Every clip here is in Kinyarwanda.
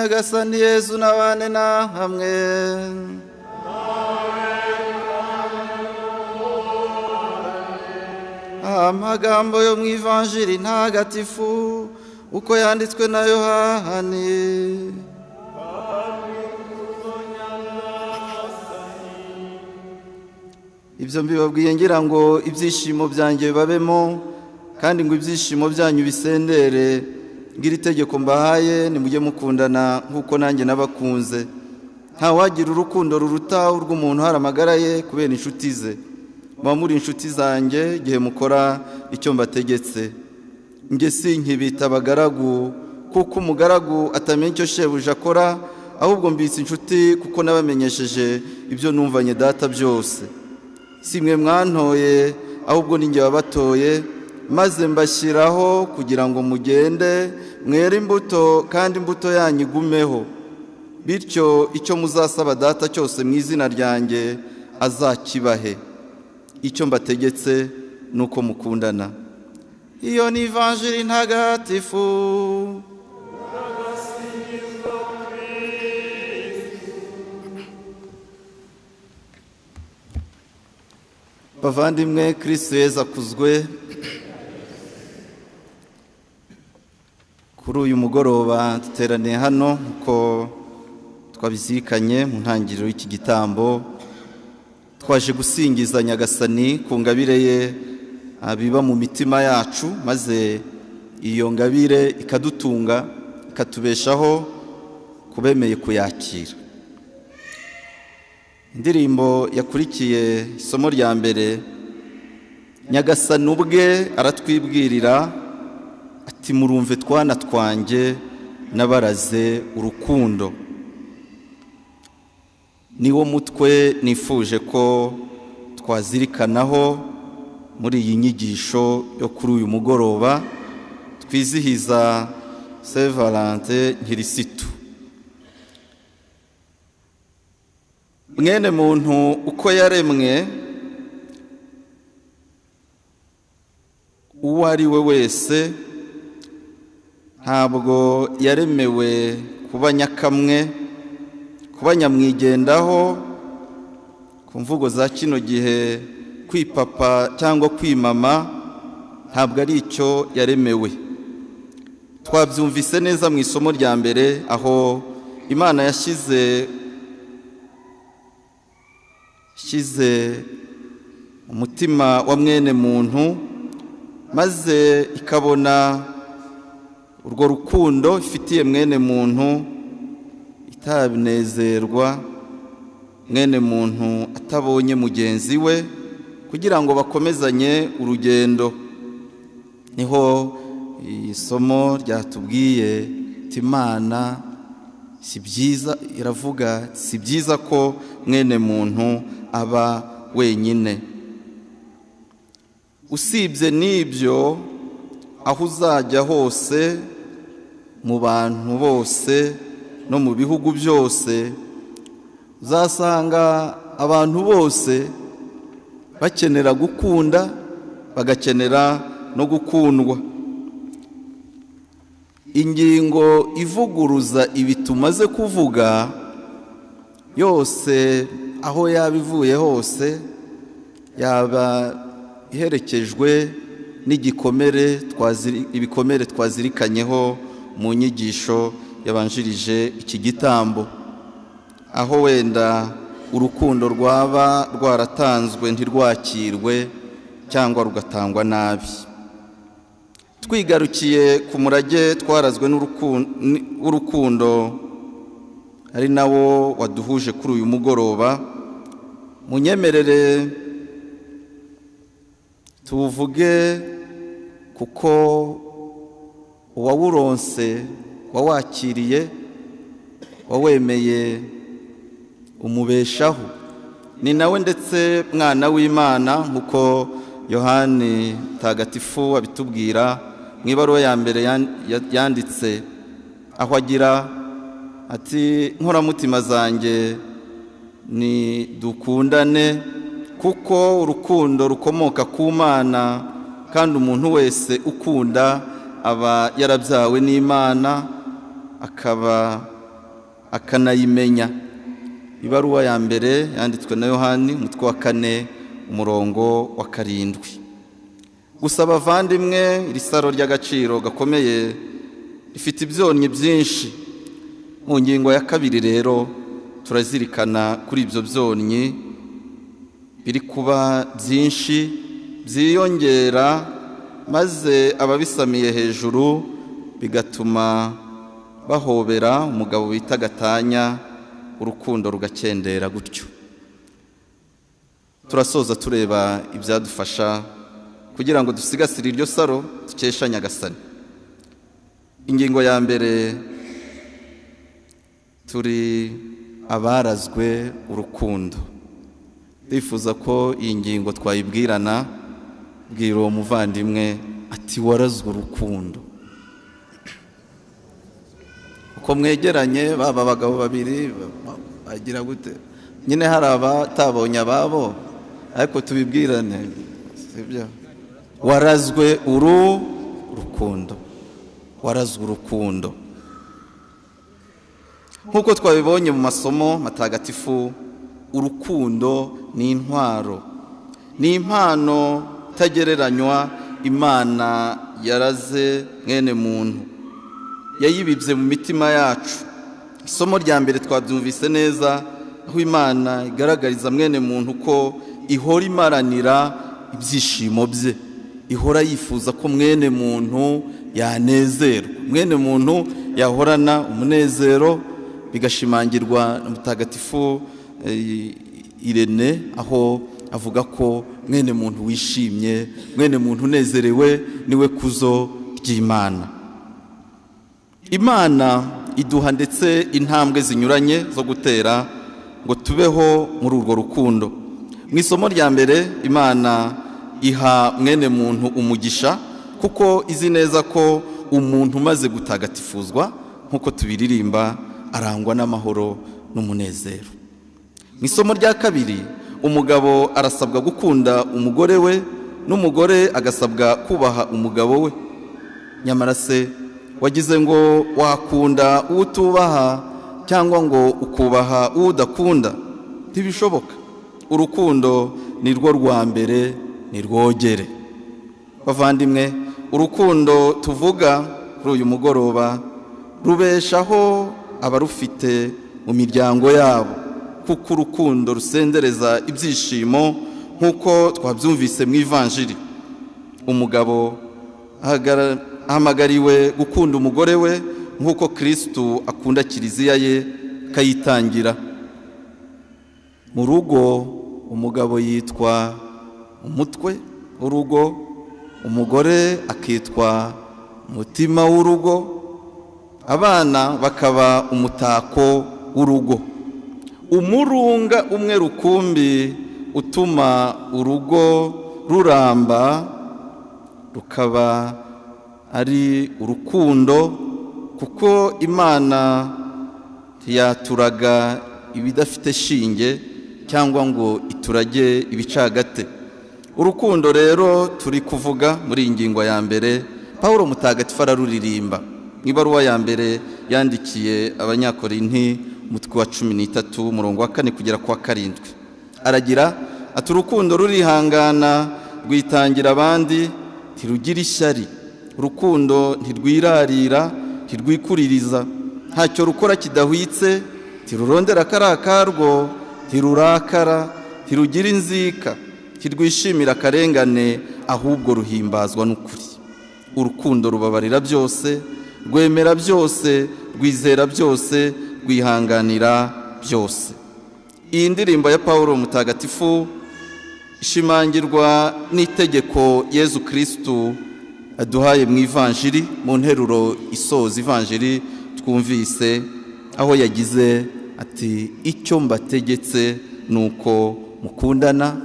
Nyagasani Yezu n'abane na hamwe. Amagambo yo mu Ivanjiri ntagatifu uko yanditswe na Yohani. Ibyo mbibabwiye ngira ngo ibyishimo byanjye babemo, kandi ngo ibyishimo byanyu bisendere. Ngira itegeko mbahaye, nimujye mukundana nk'uko nanjye nabakunze. Nta wagira urukundo ruruta urw'umuntu hari amagara ye kubera inshuti ze. Muba muri inshuti zanjye igihe mukora icyo mbategetse. Nge sinkibita abagaragu, kuko umugaragu atamenya icyo shebuja akora, ahubwo mbitse inshuti kuko nabamenyesheje ibyo numvanye data byose. Si mwe mwantoye, ahubwo ni njye wabatoye, maze mbashyiraho kugira ngo mugende mwere imbuto, kandi imbuto yanyu igumeho. Bityo icyo muzasaba data cyose mu izina ryanjye azakibahe. Icyo mbategetse ni uko mukundana. Iyo ni Ivanjiri ntagatifu. Bavandimwe, Kristo Yezu akuzwe. Kuri uyu mugoroba duteraniye hano uko twabizirikanye mu ntangiriro y'iki gitambo, twaje gusingiza Nyagasani ku ngabire ye biba mu mitima yacu, maze iyo ngabire ikadutunga, ikatubeshaho kubemeye kuyakira. Indirimbo yakurikiye isomo rya mbere, Nyagasani ubwe aratwibwirira ati murumve twana twanjye nabaraze urukundo. Niwo mutwe nifuje ko twazirikanaho muri iyi nyigisho yo kuri uyu mugoroba twizihiza Saint Valentin Nkirisitu. Mwene muntu uko yaremwe, uwo ari we wese ntabwo yaremewe kuba nyakamwe, kuba nyamwigendaho, ku mvugo za kino gihe kwipapa cyangwa kwimama, ntabwo ari icyo yaremewe. Twabyumvise neza mu isomo rya mbere, aho Imana yashyize umutima wa mwene muntu, maze ikabona urwo rukundo ifitiye mwene muntu, itabinezerwa mwene muntu atabonye mugenzi we, kugira ngo bakomezanye urugendo. Niho isomo ryatubwiye ati Imana si byiza, iravuga si byiza ko mwene muntu aba wenyine. Usibye n'ibyo, aho uzajya hose, mu bantu bose no mu bihugu byose, uzasanga abantu bose bakenera gukunda, bagakenera no gukundwa. Ingingo ivuguruza ibi tumaze kuvuga yose, aho yaba ivuye hose, yaba iherekejwe n'igikomere, ibikomere twazirikanyeho mu nyigisho yabanjirije iki gitambo, aho wenda urukundo rwaba rwaratanzwe ntirwakirwe cyangwa rugatangwa nabi. Twigarukiye ku murage twarazwe n'urukundo, ari nawo waduhuje kuri uyu mugoroba. Munyemerere tuvuge kuko uwawuronse, wawakiriye, wawemeye umubeshaho, ni nawe ndetse mwana w'Imana, nk'uko Yohani Mutagatifu abitubwira mu ibaruwa ya mbere yanditse, aho agira ati nkoramutima zanjye ni dukundane, kuko urukundo rukomoka ku Mana, kandi umuntu wese ukunda aba yarabyawe n'Imana, akaba akanayimenya. Ibaruwa ya mbere yanditswe na Yohani umutwe wa 4 umurongo wa 7. Gusa bavandimwe, iri saro ry'agaciro gakomeye rifite ibyonnyi byinshi. Mu ngingo ya 2 rero turazirikana kuri ibyo byonnyi biri kuba byinshi byiyongera, maze ababisamiye hejuru bigatuma bahobera umugabo bita gatanya, urukundo rugakendera gutyo. Turasoza tureba ibyadufasha kugira ngo dusigasire iryo saro dukesha Nyagasani. Ingingo ya mbere, turi abarazwe urukundo. Ndifuza ko iyi ngingo twayibwirana, bwira uwo muvandimwe ati warazwe urukundo. Uko mwegeranye baba abagabo babiri bagira gute, nyine hari abatabonye ababo, ariko tubibwirane, sibyo? Warazwe urukundo, warazwe urukundo. Nkuko twabibonye mu masomo matagatifu, urukundo ni intwaro, ni impano itagereranywa Imana yaraze mwene muntu, yayibibye mu mitima yacu. Isomo rya mbere twabyumvise neza, aho Imana igaragariza mwene muntu ko ihora imaranira ibyishimo bye, ihora yifuza ko mwene muntu yanezerwa, mwene muntu yahorana umunezero. Bigashimangirwa na Mutagatifu Irene, aho avuga ko mwene muntu wishimye, mwene muntu unezerewe niwe kuzo ry'Imana. Imana iduha ndetse intambwe zinyuranye zo gutera ngo tubeho muri urwo rukundo. Mu isomo rya mbere, Imana iha mwene muntu umugisha, kuko izi neza ko umuntu umaze gutagatifuzwa nkuko tubiririmba arangwa n'amahoro n'umunezero. Mu isomo rya kabiri, umugabo arasabwa gukunda umugore we, n'umugore agasabwa kubaha umugabo we. Nyamara se wagize ngo wakunda utubaha cyangwa ngo ukubaha udakunda? Ntibishoboka. Urukundo ni rwo rwa mbere, ni rwogere. Bavandimwe, urukundo tuvuga kuri uyu mugoroba rubeshaho abarufite mu miryango yabo, kuko urukundo rusendereza ibyishimo nk'uko twabyumvise mu Ivanjiri. Umugabo ahamagariwe gukunda umugore we nk'uko Kristo akunda Kiliziya ye, kayitangira. Mu rugo umugabo yitwa umutwe w'urugo, umugore akitwa umutima w'urugo, abana bakaba umutako w'urugo. Umurunga umwe rukumbi utuma urugo ruramba rukaba ari urukundo, kuko Imana ntiyaturaga ibidafite shinge cyangwa ngo iturage ibicagate. Urukundo rero turi kuvuga muri iyi ngingo ya mbere, Pawulo Mutagatifu araruririmba mu ibaruwa ya mbere yandikiye Abanyakorinti umutwe wa 13 umurongo wa 4 kugera kwa 7. Aragira ati urukundo rurihangana, rwitangira abandi, ntirugira ishyari. Urukundo ntirwirarira, ntirwikuririza, ntacyo rukora kidahwitse, ntirurondera karakarwo, ntirurakara, ntirugira inzika, ntirwishimira akarengane, ahubwo ruhimbazwa n'ukuri. Urukundo rubabarira byose, rwemera byose, rwizera byose, rwihanganira byose. Iyi ndirimbo ya Pawulo Mutagatifu ishimangirwa n'itegeko Yezu Kristo aduhaye mu Ivanjiri, mu nteruro isoza Ivanjiri twumvise, aho yagize ati icyo mbategetse nuko mukundana.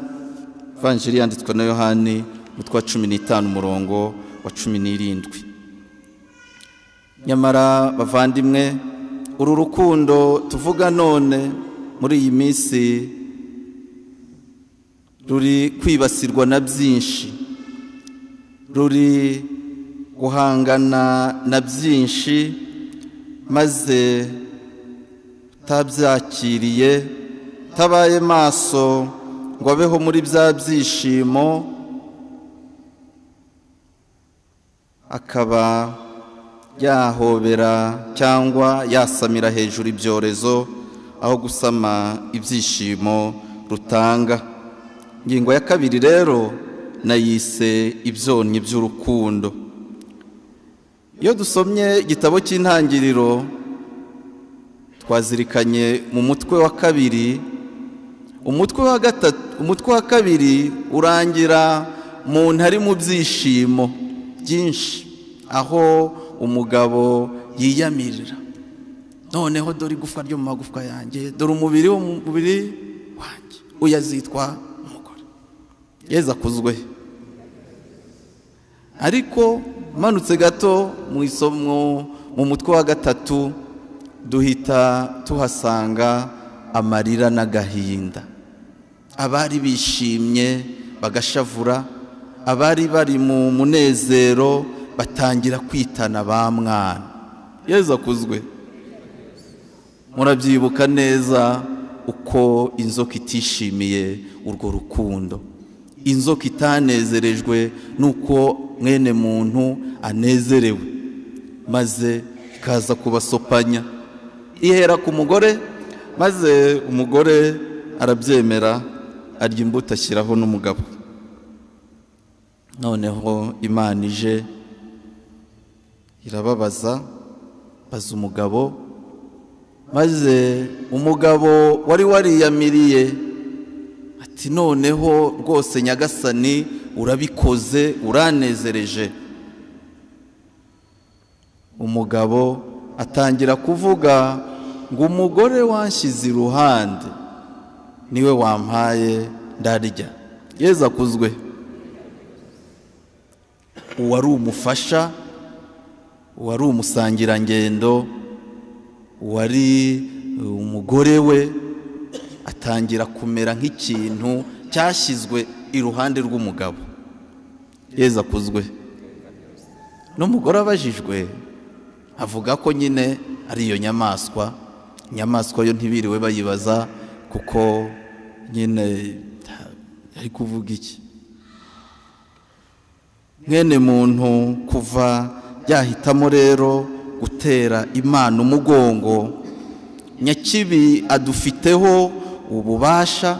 Ivanjiri yanditswe na Yohani umutwe wa 15 umurongo wa 17. Nyamara bavandimwe, uru rukundo tuvuga none muri iyi minsi ruri kwibasirwa na byinshi, ruri guhangana na byinshi, maze atabyakiriye, tabaye maso ngo abeho muri bya byishimo, akaba yahobera cyangwa yasamira hejuru ibyorezo aho gusama ibyishimo rutanga. Ingingo ya kabiri rero nayise ibyonnyi by'urukundo. Iyo dusomye igitabo cy'Intangiriro twazirikanye mu mutwe wa kabiri, umutwe wa kabiri urangira umuntu ari mu byishimo byinshi, aho umugabo yiyamirira, noneho dore igufwa ryo mu magufwa yanjye, dore umubiri wo mu mubiri wanjye, uyazitwa umugore. Yezu akuzwe. Ariko manutse gato mu mutwe wa gatatu duhita tuhasanga amarira n'agahinda. Abari bishimye bagashavura, abari bari mu munezero batangira kwitana ba mwana. Yezu akuzwe. Murabyibuka neza uko inzoka itishimiye urwo rukundo, inzoka itanezerejwe nuko mwene muntu anezerewe, maze ikaza kubasopanya. Ihera ku mugore, maze umugore arabyemera, arya imbuto ashyiraho n'umugabo. Noneho Imana ije irababaza, baza umugabo, maze umugabo wari wariyamiriye ati noneho rwose Nyagasani urabikoze, uranezereje. Umugabo atangira kuvuga ngo umugore wanshyize iruhande niwe wampaye ndarya. Yezu akuzwe. Uwari umufasha, uwari umusangirangendo, uwari umugore we atangira kumera nk'ikintu cyashyizwe iruhande rw'umugabo. Yezu akuzwe. N'umugore abajijwe avuga ko nyine ari iyo nyamaswa. Inyamaswa yo ntibiriwe bayibaza kuko nyine ari kuvuga iki. Mwene muntu kuva yahitamo rero gutera Imana umugongo, Nyakibi adufiteho ububasha,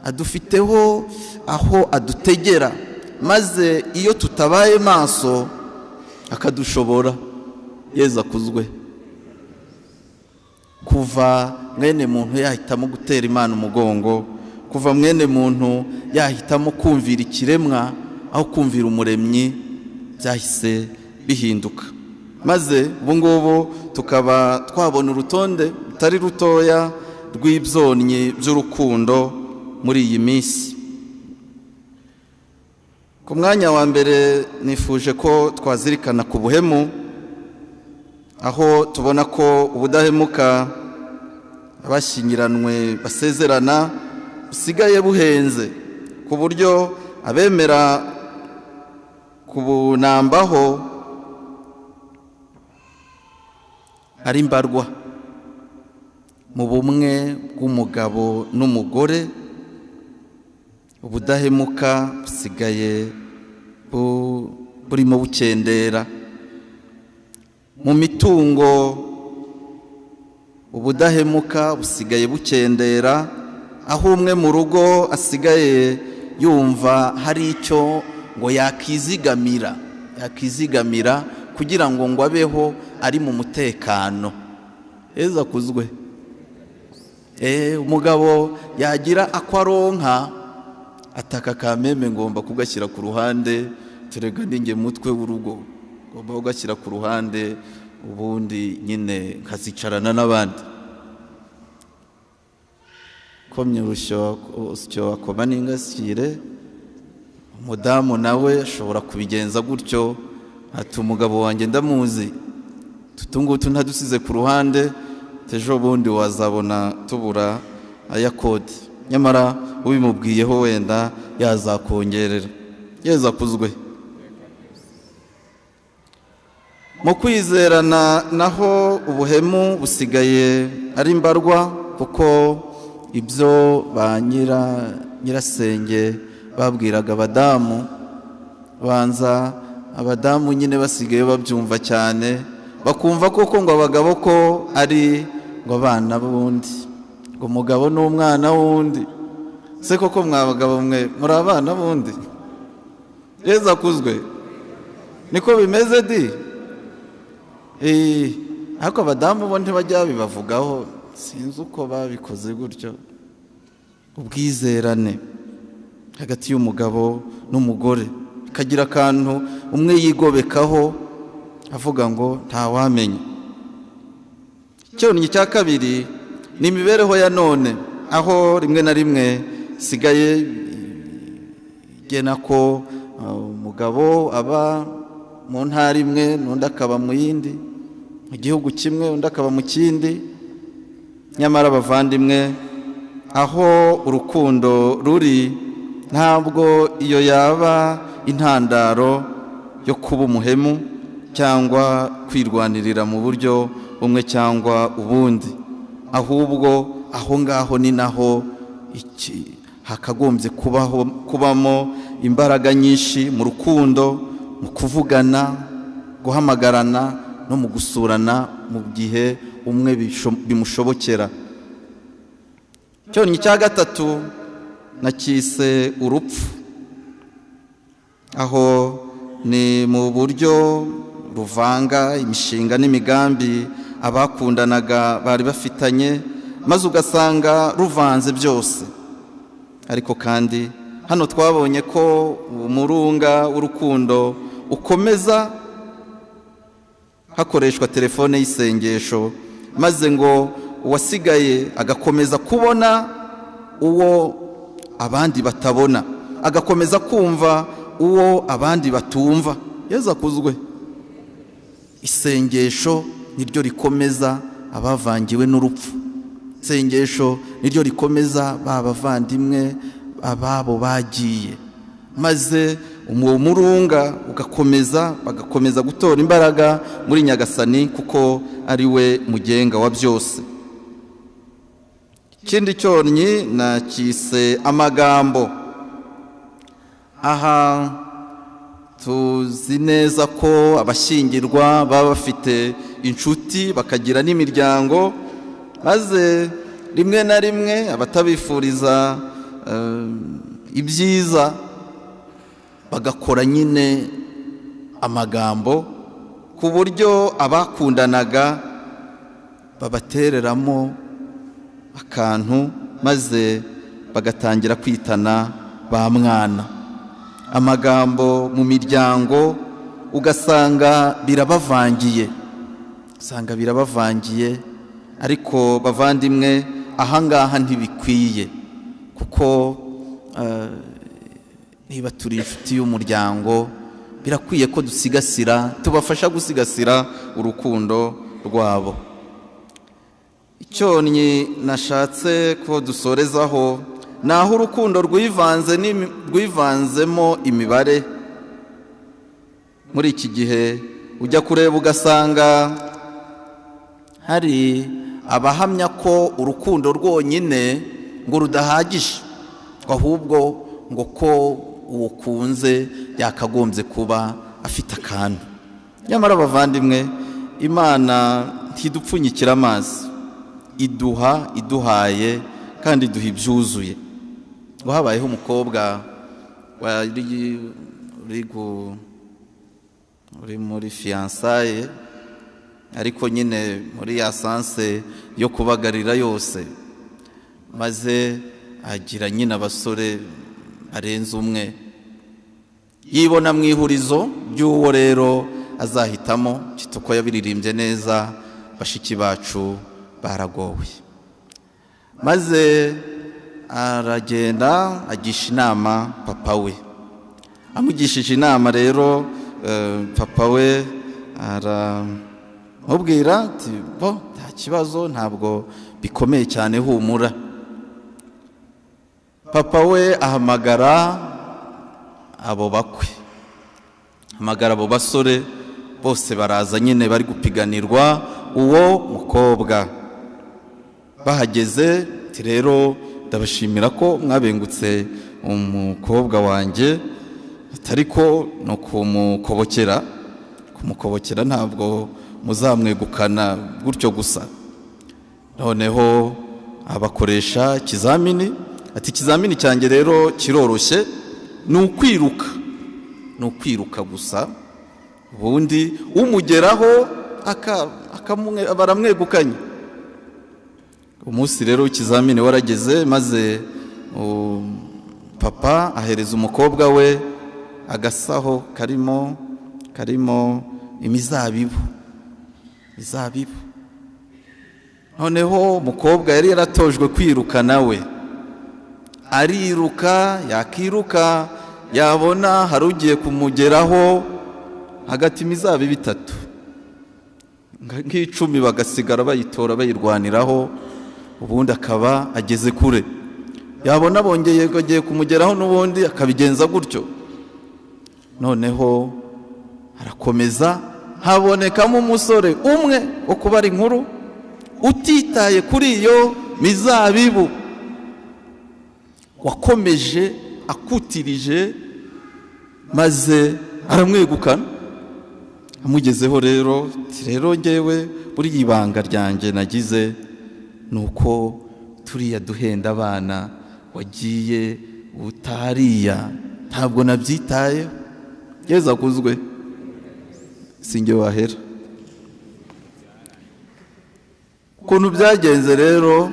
adufiteho aho adutegera, maze iyo tutabaye maso akadushobora. Yezu akuzwe. Kuva mwene muntu yahitamo gutera Imana umugongo, kuva mwene muntu yahitamo kumvira ikiremwa aho kumvira umuremyi, byahise bihinduka. Maze ubu ngubu tukaba twabona urutonde rutari rutoya rw'ibyonnyi by'urukundo muri iyi minsi. Ku mwanya wa mbere nifuje ko twazirikana ku buhemu, aho tubona ko ubudahemuka abashyingiranwe basezerana busigaye buhenze ku buryo abemera kubunambaho ari mbarwa. Mu bumwe bw'umugabo n'umugore ubudahemuka busigaye burimo bukendera. Mu mitungo ubudahemuka busigaye bukendera, aho umwe mu rugo asigaye yumva hari icyo ngo yakizigamira kugira ngo abeho ari mu mutekano. Yezu akuzwe. Umugabo yagira akwaronka ataka kameme ngomba kugashyira ku ruhande, turega ninge mutwe w'urugo ngomba kugashyira ku ruhande, ubundi nyine nkazicarana n'abandi. Komye urusyo akoma n'ingasire. Umudamu nawe ashobora kubigenza gutyo, ati umugabo wanjye ndamuzi, tutungutu ntadusize ku ruhande, ejo bundi wazabona tubura ayakode, nyamara ubimubwiyeho wenda yazakongerera. Yezu akuzwe. mu kwizerana naho ubuhemu busigaye ari mbarwa, kuko ibyo ba nyirasenge babwiraga abadamu, banza abadamu nyine basigaye babyumva cyane, bakumva koko ngo abagabo ko ari ngo abana b'undi, ngo umugabo n'umwana w'undi. Se koko mwabagabo mwe muri abana b'undi? Yezu akuzwe. Niko bimeze di? Ariko abadamu bo ntibajya bibavugaho, sinzi uko babikoze gutyo. Ubwizerane hagati y'umugabo n'umugore kagira akantu umwe yigobekaho avuga ngo ntawamenya. Icyonyi cya kabiri ni imibereho ya none, aho rimwe na rimwe sigaye gena ko umugabo aba mu ntara imwe n'undi akaba mu yindi, mu gihugu kimwe undi akaba mu kindi. Nyamara abavandimwe, aho urukundo ruri, ntabwo iyo yaba intandaro yo kuba umuhemu cyangwa kwirwanirira mu buryo bumwe cyangwa ubundi, ahubwo aho ngaho ni naho hakagombye kubamo imbaraga nyinshi mu rukundo, mu kuvugana, guhamagarana no mu gusurana mu gihe umwe bimushobokera. Icyonyi cya gatatu nakise urupfu, aho ni mu buryo ruvanga imishinga n'imigambi abakundanaga bari bafitanye, maze ugasanga ruvanze byose. Ariko kandi hano twabonye ko umurunga w'urukundo ukomeza hakoreshwa telefone y'isengesho, maze ngo uwasigaye agakomeza kubona uwo abandi batabona, agakomeza kumva uwo abandi batumva. Yezu akuzwe. Isengesho niryo rikomeza abavangiwe n'urupfu. Isengesho niryo rikomeza bavandimwe ababo bagiye, maze umurunga ugakomeza, bagakomeza gutora imbaraga muri Nyagasani, kuko ari we mugenga wa byose. Ikindi cyonyi nakise amagambo. Aha tuzi neza ko abashyingirwa baba bafite inshuti bakagira n'imiryango, maze rimwe na rimwe abatabifuriza ibyiza bagakora nyine amagambo, ku buryo abakundanaga babatereramo akantu, maze bagatangira kwitana ba mwana. Amagambo mu miryango ugasanga birabavangiye, ariko bavandimwe, ahangaha ntibikwiye, kuko niba turi inshuti y'umuryango birakwiye ko tubafasha gusigasira urukundo rwabo. Icyonyi nashatse ko dusorezaho naho urukundo rwivanzemo imibare. Muri iki gihe ujya kureba ugasanga hari abahamya ko urukundo rwonyine ngo rudahagije, ahubwo ngo ko ukunze yakagombye kuba afite akantu. Nyamara abavandimwe, Imana ntidupfunyikira amazi, iduhaye kandi iduha ibyuzuye. Ngo habayeho umukobwa uri muri fiyansaye, ariko nyine muri ya sanse yo kubagarira yose, maze agira nyine abasore arenze umwe, yibona mu ihurizo ry'uwo rero azahitamo. Kitoko yabiririmbye neza, bashiki bacu baragowe. Maze aragenda agisha inama papa we. Amugishije inama rero, papa we aramubwira ati nta kibazo, ntabwo bikomeye cyane, humura. Papa we ahamagara abo bakwe, ahamagara abo basore, bose baraza nyine bari gupiganirwa uwo mukobwa. Bahageze ati rero ndabashimira ko mwabengutse umukobwa wanjye, ariko no kumukobokera ntabwo muzamwegukana gutyo gusa. Noneho abakoresha ikizamini, ati ikizamini cyanjye rero kiroroshye, ni ukwiruka gusa, ubundi umugeraho baramwegukanye. Umunsi rero ikizamini warageze, maze papa ahereza umukobwa we agasaho karimo imizabibu. Noneho umukobwa yari yaratojwe kwiruka, nawe ariruka, yakiruka yabona hari ugiye kumugeraho hagati imizabibu 3 nk'icumi, bagasigara bayitora bayirwaniraho, ubundi akaba ageze kure. Yabona bongeye kumugeraho n'ubundi akabigenza gutyo. Noneho arakomeza, habonekamo umusore umwe wo kubara inkuru utitaye kuri iyo mizabibu, wakomeje akutirije, maze aramwegukana. Amugezeho rero ngewe buri ibanga ryanjye nagize nuko turiya duhenda abana wagiye utariya, ntabwo nabyitaye. Yezu akuzwe, singe wahera. Ukuntu byagenze rero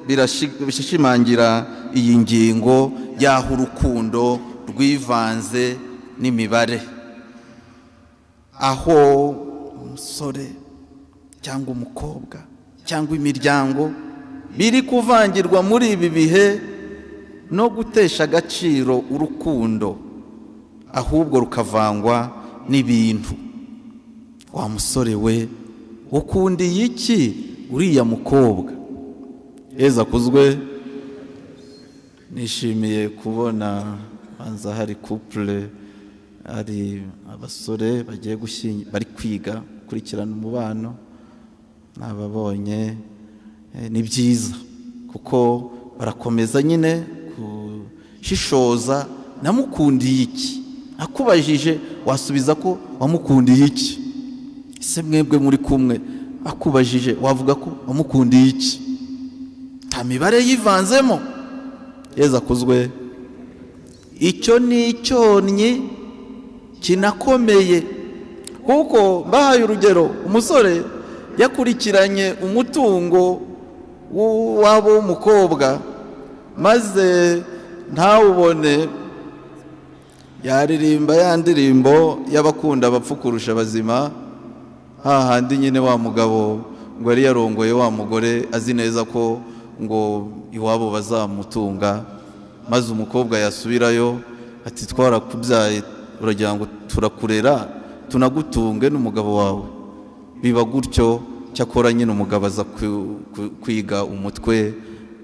birashimangira iyi ngingo y'aho urukundo rwivanze n'imibare, aho umusore cyangwa umukobwa cyangwa imiryango biri kuvangirwa muri ibi bihe no gutesha agaciro urukundo, ahubwo rukavangwa n'ibintu. Wa musore we, ukundiye iki uriya mukobwa? Yezu akuzwe. Nishimiye kubona banza hari couple, ari abasore bagiye bari kwiga kurikirana umubano. Nababonye ni byiza kuko barakomeza nyine gushishoza. Namukundiye iki? Akubajije wasubiza ko wamukundiye iki? Ese mwebwe muri kumwe akubajije wavuga ko wamukundiye iki? Nta mibare yivanzemo. Yezu akuzwe. Icyo ni icyonnyi kinakomeye, kuko bahaye urugero, umusore yakurikiranye umutungo wabo w'umukobwa, maze ntawubone, yaririmba ya ndirimbo y'abakunda bapfa kurusha abazima, hahandi nyine wa mugabo ngo yari yarongoye wa mugore azi neza ko ngo iwabo bazamutunga, maze umukobwa yasubirayo ati twarakubyaye, uragira ngo turakurera tunagutunge n'umugabo wawe. Biba gutyo. Cyakora nyine umugabo aza kwiga umutwe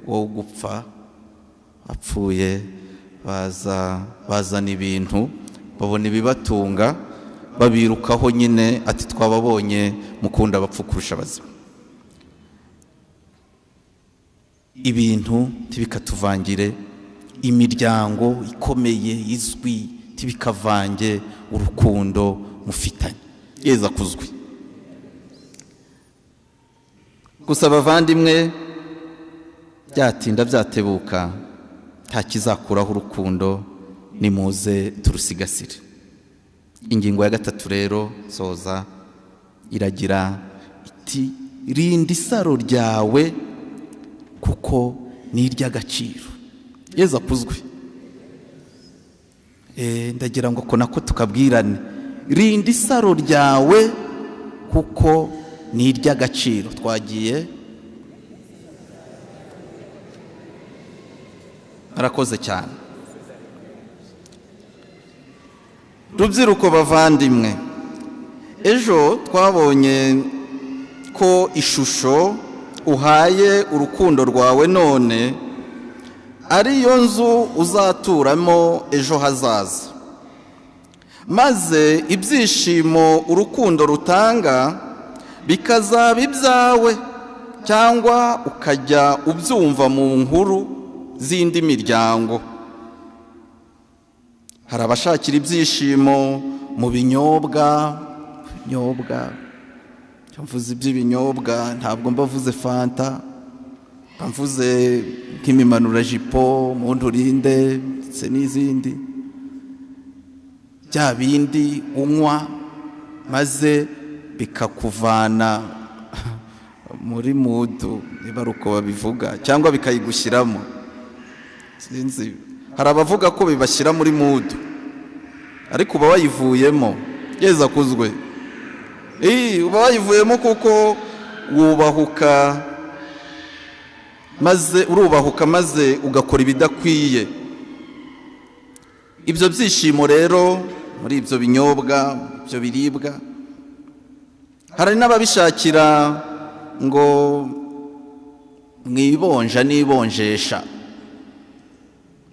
wo gupfa, apfuye bazana ibintu, babona ibibatunga, babirukaho nyine, ati twababonye mukunda bapfa kurusha abazima. Ibintu tibikatuvangire, imiryango ikomeye izwi tibikavange urukundo mufitanye. Yezu akuzwe. Gusa bavandimwe, byatinda byatebuka, nta kizakuraho urukundo, nimuze turusigasire. Ingingo ya 3 rero soza iragira iti, rinda isaro ryawe kuko ni iry'agaciro. Yezu akuzwe. Ndagira ngo ko nako tukabwirane, rinda isaro ryawe kuko ni iry'agaciro. Twagiye. Arakoze cyane. Rubyiruko bavandimwe, ejo twabonye ko ishusho uhaye urukundo rwawe none ariyo nzu uzaturamo ejo hazaza. maze ibyishimo urukundo rutanga bikazaba ibyawe, cyangwa ukajya ubyumva mu nkuru z'indi miryango. Hari abashakira ibyishimo mu binyobwa. Mvuze iby'ibinyobwa ntabwo mbavuze fanta, mvuze nk'imimanurajipo, mundurinde ndetse n'izindi, bya bindi unywa maze bikakuvana muri mudu, niba ari uko babivuga, cyangwa bikayigushyiramo. Sinzi, hari abavuga ko bibashyira muri mudu ariko uba wayivuyemo. Yezu akuzwe. Uba wayivuyemo kuko wubahuka, maze urubahuka maze ugakora ibidakwiye. Ibyo byishimo rero muri ibyo binyobwa, ibyo biribwa, hari n'ababishakira ngo mwibonja n'ibonjesha.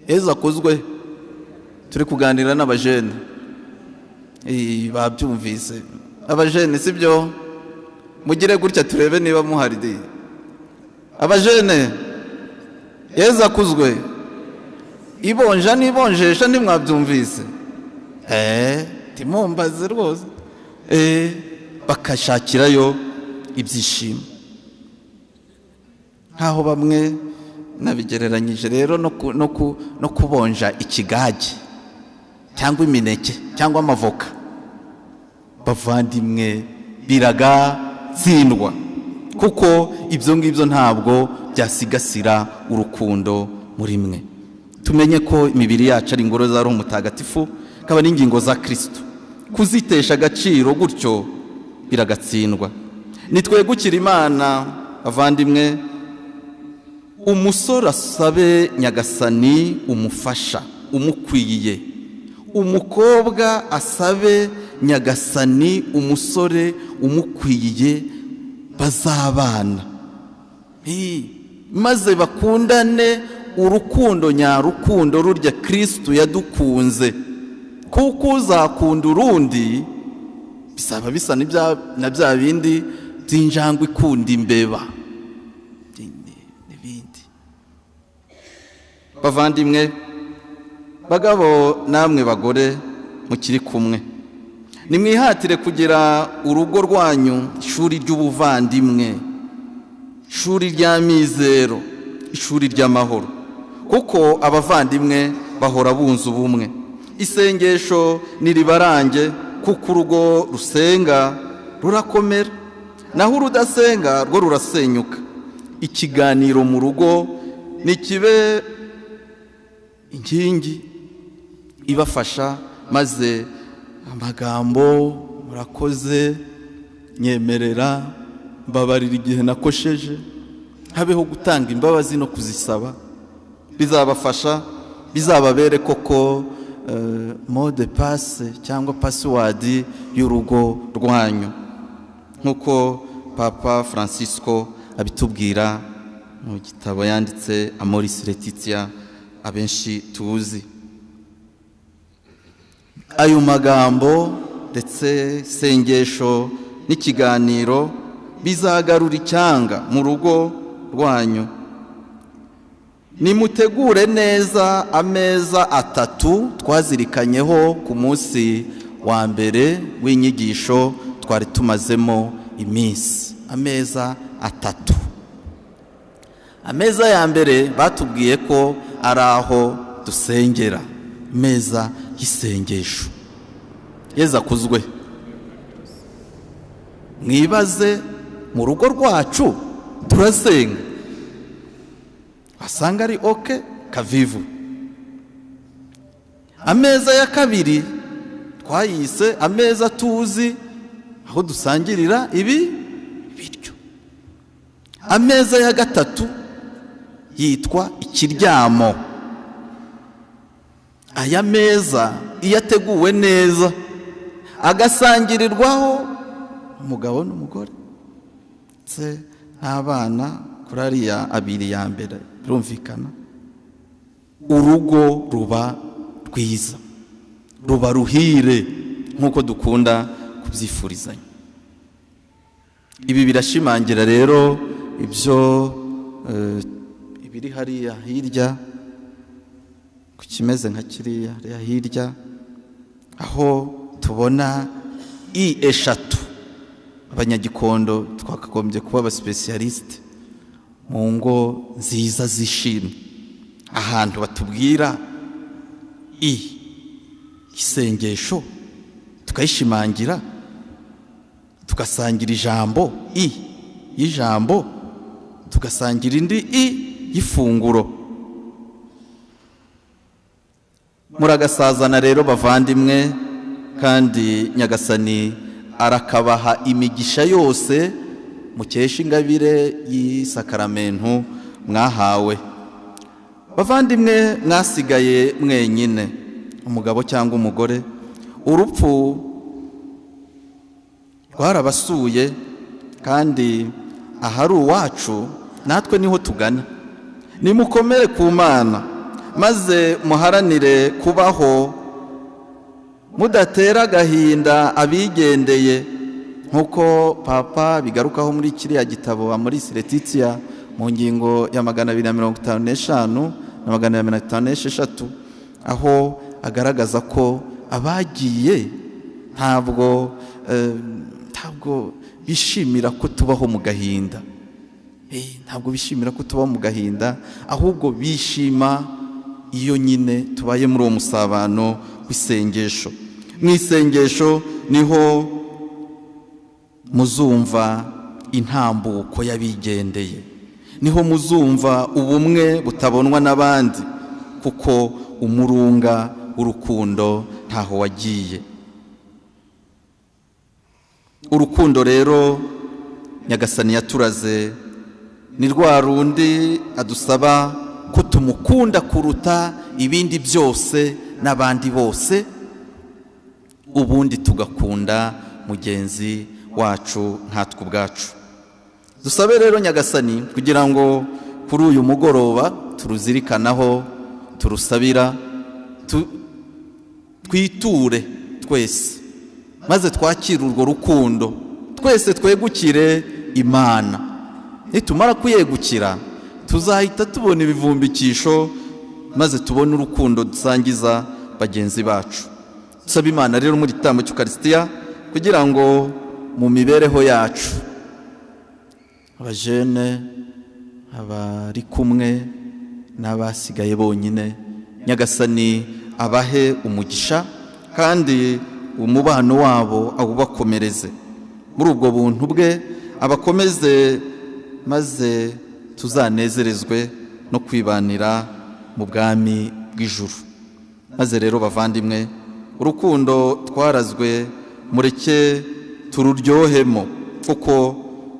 Yezu akuzwe. Turi kuganira n'abajene, babyumvise abajene, sibyo? Mugire gutya turebe niba muhari. Abajene, Yezu akuzwe. Ibonja n'ibonjesha ntimwabyumvise? Timumbaze rwose. Bakashakirayo ibyishimo. Nkaho bamwe nabigereranyije rero no kubonja ikigage cyangwa imineke cyangwa amavoka. Bavandimwe, biragatsindwa, kuko ibyo ngibyo ntabwo byasigasira urukundo muri mwe. Tumenye ko imibiri yacu ari ingoro za Roho Mutagatifu, akaba n'ingingo za Kristo. Kuzitesha agaciro gutyo biragatsindwa. Nitwegukira Imana bavandimwe. Umusore asabe Nyagasani umufasha umukwiye, umukobwa asabe Nyagasani umusore umukwiye, bazabana maze bakundane urukundo nyarukundo rurya Kristo yadukunze. Kuko uzakunda urundi bisaba bisa na bya bindi by'injangwe ikunda imbeba n'ibindi. Bavandimwe, bagabo namwe bagore mukiri kumwe, nimwihatire kugira urugo rwanyu ishuri ry'ubuvandimwe, ishuri ry'amizero, ishuri ry'amahoro, kuko abavandimwe bahora bunze ubumwe. Isengesho niribarange, kuko urugo rusenga rurakomera, naho urudasenga rwo rurasenyuka. Ikiganiro mu rugo nikibe inkingi ibafasha, maze amagambo murakoze, nyemerera, mbabarira igihe nakosheje, habeho gutanga imbabazi no kuzisaba. Bizabafasha, bizababere koko mot de passe cyangwa password y'urugo rwanyu, nk'uko Papa Francisco abitubwira mu gitabo yanditse Amoris Laetitia abenshi tuzi. Ayo magambo ndetse sengesho n'ikiganiro bizagarura icyanga mu rugo rwanyu. Nimutegure neza ameza atatu twazirikanyeho ku munsi wa mbere w'inyigisho twari tumazemo iminsi. Ameza atatu. Ameza ya mbere batubwiye ko ari aho dusengera, meza y'isengesho. Yezu akuzwe. Mwibaze, mu rugo rwacu turasenga, asanga ari oke kavivu. Ameza ya kabiri twayise ameza tuzi, aho dusangirira ibiryo. Ameza ya gatatu yitwa ikiryamo. Aya meza iyo ateguwe neza, agasangirirwaho umugabo n'umugore ndetse n'abana, kuri ariya abiri ya mbere birumvikana, urugo ruba rwiza, ruba ruhire. nk'uko dukunda kubyifurizanya. Ibi birashimangira rero ibyo ibiri hariya hirya ku kimeze nka kiriya hirya, aho tubona eshatu. Abanyagikondo twakagombye kuba abasipesiyalisite mu ngo nziza zishimye, ahantu batubwira isengesho tukayishimangira, tugasangira ijambo y'ijambo, tugasangira indi y'ifunguro. Muragasazana rero bavandimwe, kandi Nyagasani arakabaha imigisha yose mukesha ingabire y'isakaramento mwahawe. Bavandimwe mwasigaye mwenyine, umugabo cyangwa umugore, urupfu rwarabasuye, kandi ahari uwacu natwe niho tugana. Nimukomere ku Mana, maze muharanire kubaho mudatera agahinda abigendeye, nk'uko Papa bigarukaho muri kiriya gitabo Amoris Laetitia mu ngingo ya 255 na 256, aho agaragaza ko abagiye ntabwo bishimira ko tubaho mu gahinda. Ntabwo bishimira ko tubaho mu gahinda, ahubwo bishima iyo nyine tubaye muri uwo musabano w'isengesho. Mu isengesho niho muzumva intambuko y'abigendeye, niho muzumva ubumwe butabonwa n'abandi, kuko umurunga w'urukundo ntaho wagiye. Urukundo rero Nyagasani yaturaze ni rwa rundi adusaba ko tumukunda kuruta ibindi byose n'abandi bose, ubundi tugakunda mugenzi wacu nkatwe ubwacu. Dusabe rero Nyagasani kugira ngo kuri uyu mugoroba turuzirikanaho, turusabira, twiture twese, maze twakire urwo rukundo, twese twegukire Imana. Nitumara kuyegukira tuzahita tubona ibivumbikisho, maze tubone urukundo dusangiza bagenzi bacu. Dusaba Imana rero muri gitambo cy'Ukaristiya kugira ngo mu mibereho yacu, abajene, abari kumwe n'abasigaye bonyine, Nyagasani abahe umugisha, kandi umubano wabo awubakomereze. Muri ubwo buntu bwe abakomeze, maze tuzanezerezwe no kwibanira mu bwami bw'ijuru. Maze rero bavandimwe, urukundo twarazwe mureke tururyohemo, kuko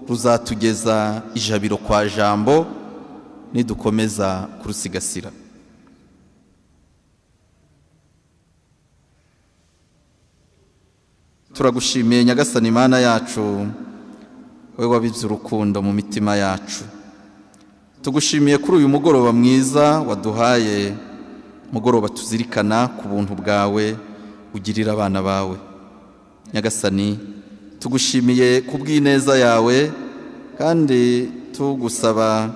ruzatugeza ijabiro kwa jambo nidukomeza kurusigasira. Turagushimiye Nyagasani Mana yacu, we wabibye urukundo mu mitima yacu. Tugushimiye kuri uyu mugoroba mwiza waduhaye, mugoroba tuzirikana ku buntu bwawe ugirira abana bawe. Nyagasani, tugushimiye kubw'ineza yawe, kandi tugusaba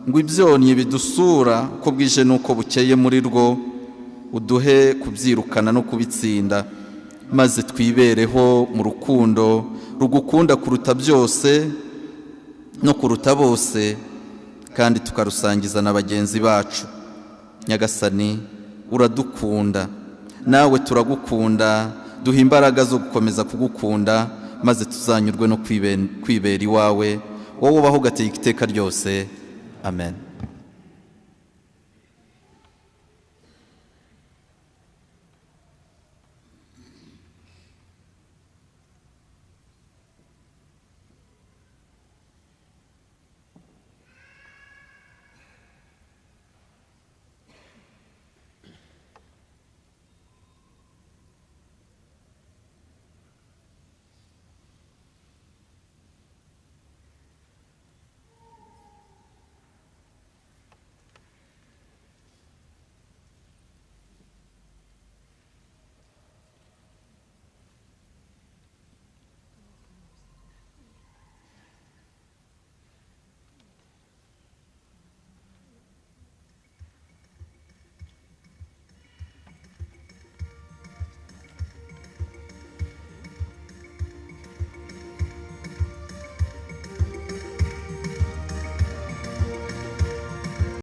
ngo ibyonnyi bidusura uko bwije n'uko bukeye muri rwo uduhe kubyirukana no kubitsinda, maze twibereho mu rukundo rugukunda kuruta byose no kuruta bose, kandi tukarusangiza na bagenzi bacu. Nyagasani, uradukunda, nawe turagukunda, duha imbaraga zo gukomeza kugukunda, maze tuzanyurwe no kwibera iwawe, wowe ubaho ugateka iteka ryose. Amen.